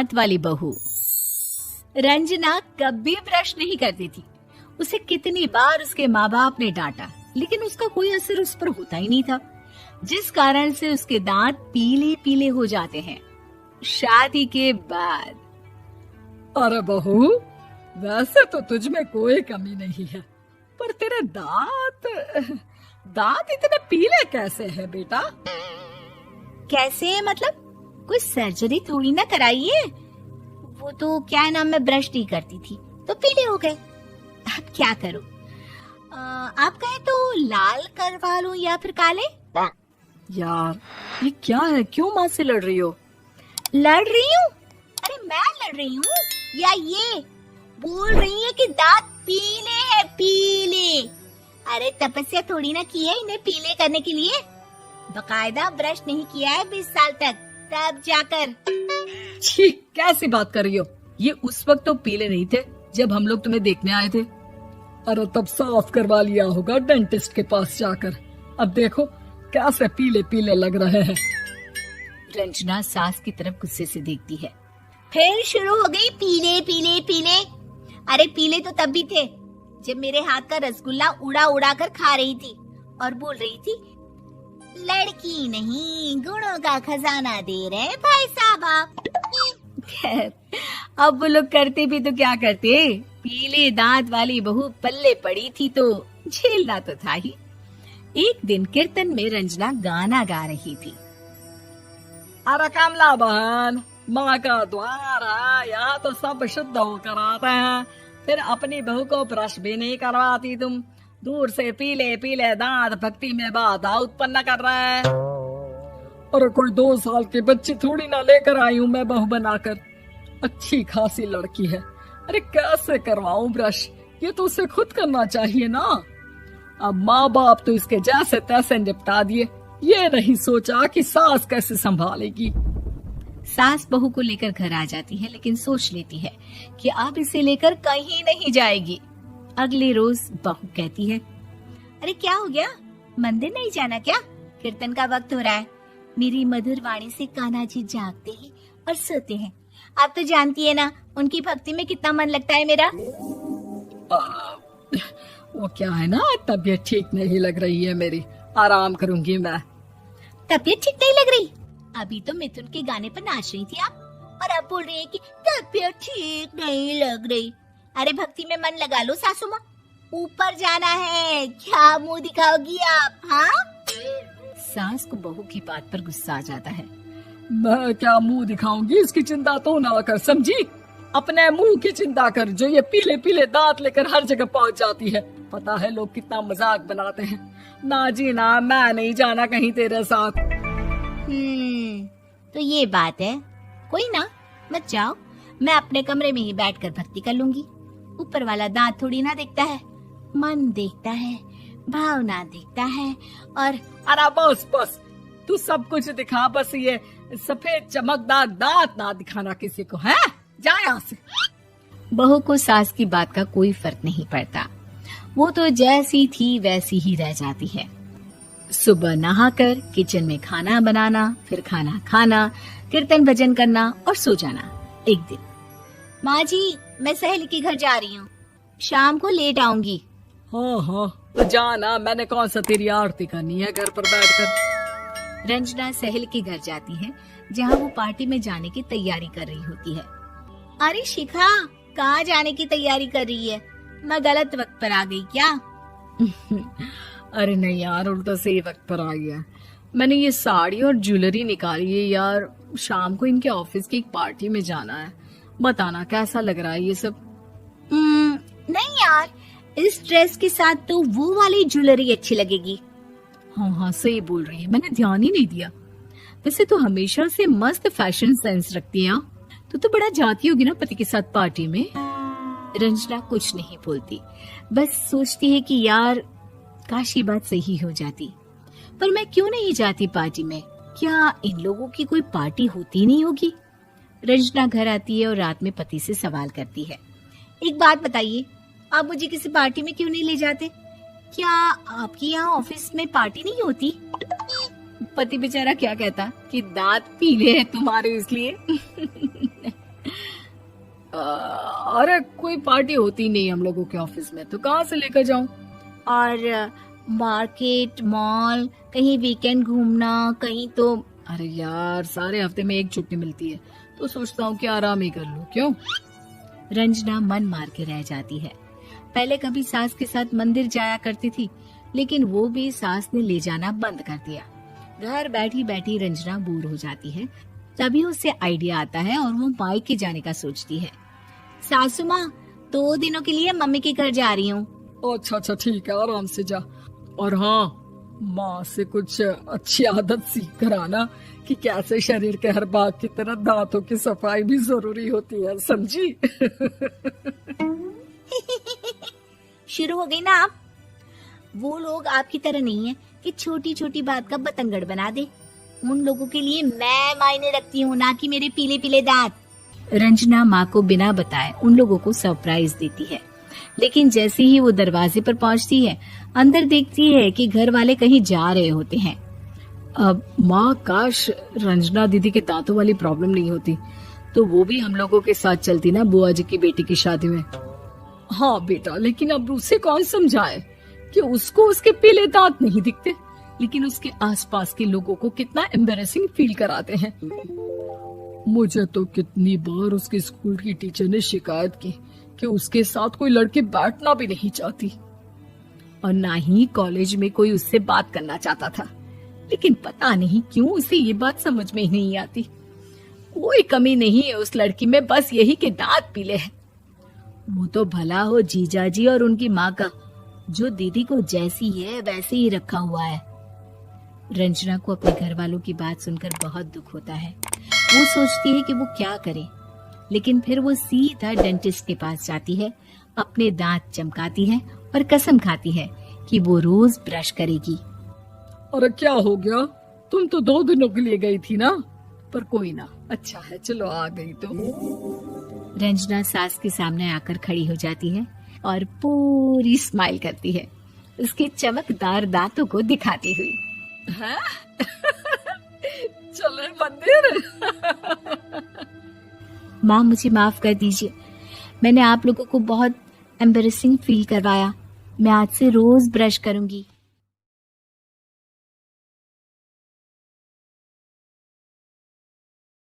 दांत वाली बहू। रंजना कभी ब्रश नहीं करती थी। उसे कितनी बार उसके माँ बाप ने डांटा, लेकिन उसका कोई असर उस पर होता ही नहीं था, जिस कारण से उसके दांत पीले पीले हो जाते हैं। शादी के बाद। अरे बहू, वैसे तो तुझ में कोई कमी नहीं है, पर तेरे दांत इतने पीले कैसे हैं बेटा? कैसे मतलब? कोई सर्जरी थोड़ी ना कराई है। वो तो क्या नाम, मैं ब्रश नहीं करती थी तो पीले हो गए। अब क्या करूं? आप कहे तो लाल करवा लूं या फिर काले? यार ये क्या है, क्यों माँ से लड़ रही हो? लड़ रही हूँ? अरे मैं लड़ रही हूँ या ये बोल रही है कि दांत पीले हैं, पीले। अरे तपस्या थोड़ी ना की है इन्हें पीले करने के लिए। बकायदा ब्रश नहीं किया है 20 साल तक, तब जाकर। छी, कैसी बात कर रही हो? ये उस वक्त तो पीले नहीं थे जब हम लोग तुम्हें देखने आए थे। अरे तब साफ करवा लिया होगा डेंटिस्ट के पास जाकर। अब देखो कैसे पीले पीले लग रहे हैं। रंजना सास की तरफ गुस्से से देखती है। फिर शुरू हो गई पीले पीले पीले। अरे पीले तो तब भी थे जब मेरे हाथ का रसगुल्ला उड़ा उड़ा कर खा रही थी और बोल रही थी, लड़की नहीं गुणों का खजाना दे रहे भाई साहब आप। खैर, अब वो लोग करते भी तो क्या करते, पीले दांत वाली बहू पल्ले पड़ी थी तो झेलना तो था ही। एक दिन कीर्तन में रंजना गाना गा रही थी। अरे कमला बहन, माँ का द्वार है, यहाँ तो सब शुद्ध होकर आते हैं, फिर अपनी बहू को ब्रश भी नहीं करवाती तुम। दूर से पीले पीले दांत भक्ति में बाधा उत्पन्न कर रहे हैं। और कोई 2 साल के बच्चे थोड़ी ना लेकर आई हूँ मैं बहू बनाकर। अच्छी खासी लड़की है, अरे कैसे करवाऊं ब्रश? ये तो उसे खुद करना चाहिए ना। अब माँ बाप तो इसके जैसे तैसे निपटा दिए, ये नहीं सोचा कि सास कैसे संभालेगी। सास बहू को लेकर घर आ जाती है, लेकिन सोच लेती है कि अब इसे लेकर कहीं नहीं जाएगी। अगले रोज बहू कहती है, अरे क्या हो गया, मंदिर नहीं जाना क्या? कीर्तन का वक्त हो रहा है। मेरी मधुर वाणी से कान्हा जी जागते हैं और सोते हैं। आप तो जानती है ना उनकी भक्ति में कितना मन लगता है मेरा। वो क्या है ना, तबीयत ठीक नहीं लग रही है मेरी, आराम करूंगी मैं। तबीयत ठीक नहीं लग रही? अभी तो मिथुन के गाने पर नाच रही थी आप, और अब बोल रही है कि तबीयत ठीक नहीं लग रही। अरे भक्ति में मन लगा लो सासू माँ, ऊपर जाना है, क्या मुंह दिखाओगी आप? हाँ? सास को बहू की बात पर गुस्सा आ जाता है। मैं क्या मुंह दिखाऊंगी, इसकी चिंता तो ना कर, समझी? अपने मुंह की चिंता कर, जो ये पीले पीले दांत लेकर हर जगह पहुंच जाती है। पता है लोग कितना मजाक बनाते हैं। ना जी ना, मैं नहीं जाना कहीं तेरे साथ। तो ये बात है। कोई ना, मत जाओ, मैं अपने कमरे में ही बैठकर भक्ति कर लूंगी। ऊपर वाला दांत थोड़ी ना देखता है, मन देखता है, भावना देखता है। और अरे बस बस, तू सब कुछ दिखा, बस ये सफेद चमकदार दांत ना दिखाना किसी को, है? जा यहाँ से। बहू को सास की बात का कोई फर्क नहीं पड़ता, वो तो जैसी थी वैसी ही रह जाती है। सुबह नहाकर किचन में खाना बनाना, फिर खाना खाना, कीर्तन भजन करना और सो जाना। एक दिन, माँ जी मैं सहेली के घर जा रही हूँ, शाम को लेट आऊंगी। हाँ, तो जाना, मैंने कौन सा तेरी आरती करनी है घर पर बैठकर। रंजना सहेली के घर जाती है, जहाँ वो पार्टी में जाने की तैयारी कर रही होती है। अरे शिखा, कहाँ जाने की तैयारी कर रही है? मैं गलत वक्त पर आ गई क्या? अरे नहीं यार, उल्टा सही वक्त पर आई है। मैंने ये साड़ी और ज्वेलरी निकाली है यार, शाम को इनके ऑफिस की एक पार्टी में जाना है। बताना कैसा लग रहा है ये सब? नहीं यार, इस ड्रेस के साथ तो वो वाली ज्वेलरी अच्छी लगेगी। हाँ सही बोल रही है, मैंने ध्यान ही नहीं दिया। वैसे तो हमेशा से मस्त फैशन सेंस रखती है। तो बड़ा जाती होगी ना पति के साथ पार्टी में। रंजना कुछ नहीं बोलती, बस सोचती है कि यार काश ये बात सही हो जाती, पर मैं क्यों नहीं जाती पार्टी में? क्या इन लोगों की कोई पार्टी होती नहीं होगी? रंजना घर आती है और रात में पति से सवाल करती है, एक बात बताइए, आप मुझे किसी पार्टी में क्यों नहीं ले जाते? क्या आपके यहाँ ऑफिस में पार्टी नहीं होती? पति बेचारा क्या कहता कि दांत पीले हैं तुम्हारे इसलिए। अरे कोई पार्टी होती नहीं हम लोगों के ऑफिस में, तो कहाँ से लेकर जाऊं? और मार्केट, मॉल, कहीं वीकेंड घूमना, कहीं तो। अरे यार, सारे हफ्ते में एक छुट्टी मिलती है, तो सोचता हूँ कि आराम ही कर लूं। क्यों? रंजना मन मार के रह जाती है। पहले कभी सास के साथ मंदिर जाया करती थी, लेकिन वो भी सास ने ले जाना बंद कर दिया। घर बैठी बैठी रंजना बोर हो जाती है। तभी उसे आइडिया आता है और वो मायके जाने का सोचती है। सासू माँ, 2 दिनों के लिए मम्मी के घर जा रही हूँ। अच्छा अच्छा, ठीक है, आराम से जा। और हाँ, माँ से कुछ अच्छी आदत सीख कर आना कि कैसे शरीर के हर भाग की तरह दांतों की सफाई भी जरूरी होती है, समझी? शुरू हो गई ना आप? वो लोग आपकी तरह नहीं है कि छोटी छोटी बात का बतंगड़ बना दे। उन लोगों के लिए मैं मायने रखती हूँ, ना कि मेरे पीले पीले दांत। रंजना माँ को बिना बताए उन लोगों को सरप्राइज देती है, लेकिन जैसे ही वो दरवाजे पर पहुंचती है, अंदर देखती है कि घर वाले कहीं जा रहे होते हैं। अब माँ, काश रंजना दीदी के दांतों वाली प्रॉब्लम नहीं होती, तो वो भी हम लोगों के साथ चलती ना बुआ जी की बेटी की शादी में। हाँ बेटा, लेकिन अब उसे कौन समझाए कि उसको उसके पीले दांत नहीं दिखते, लेकिन उसके आसपास के लोगों को कितना एम्बैरेसिंग फील कराते हैं। मुझे तो कितनी बार उसके स्कूल की टीचर ने शिकायत की कि उसके साथ कोई लड़की बैठना भी नहीं चाहती, और ना ही कॉलेज में कोई उससे बात करना चाहता था। लेकिन पता नहीं क्यों उसे ये बात समझ में ही नहीं आती। कोई कमी नहीं है उस लड़की में, बस यही कि दांत पीले हैं। वो तो भला हो जीजा जी और उनकी माँ का, जो दीदी को जैसी है वैसे ही रखा हुआ है। रंजना को अपने घर वालों की बात सुनकर बहुत दुख होता है। वो सोचती है कि वो क्या करे, लेकिन फिर वो सीधा डेंटिस्ट के पास जाती है, अपने दांत चमकाती है और कसम खाती है कि वो रोज ब्रश करेगी। अरे क्या हो गया? तुम तो 2 दिनों के लिए गई थी ना, पर कोई ना, अच्छा है, चलो आ गई तो। रंजना सास के सामने आकर खड़ी हो जाती है और पूरी स्माइल करती है, उसके चमकदार दांतों को दिखाती हुई। हैं? चले मंदिर? माँ, मुझे माफ कर दीजिए, मैंने आप लोगों को बहुत एम्बैरेसिंग फील करवाया। मैं आज से रोज ब्रश करूंगी।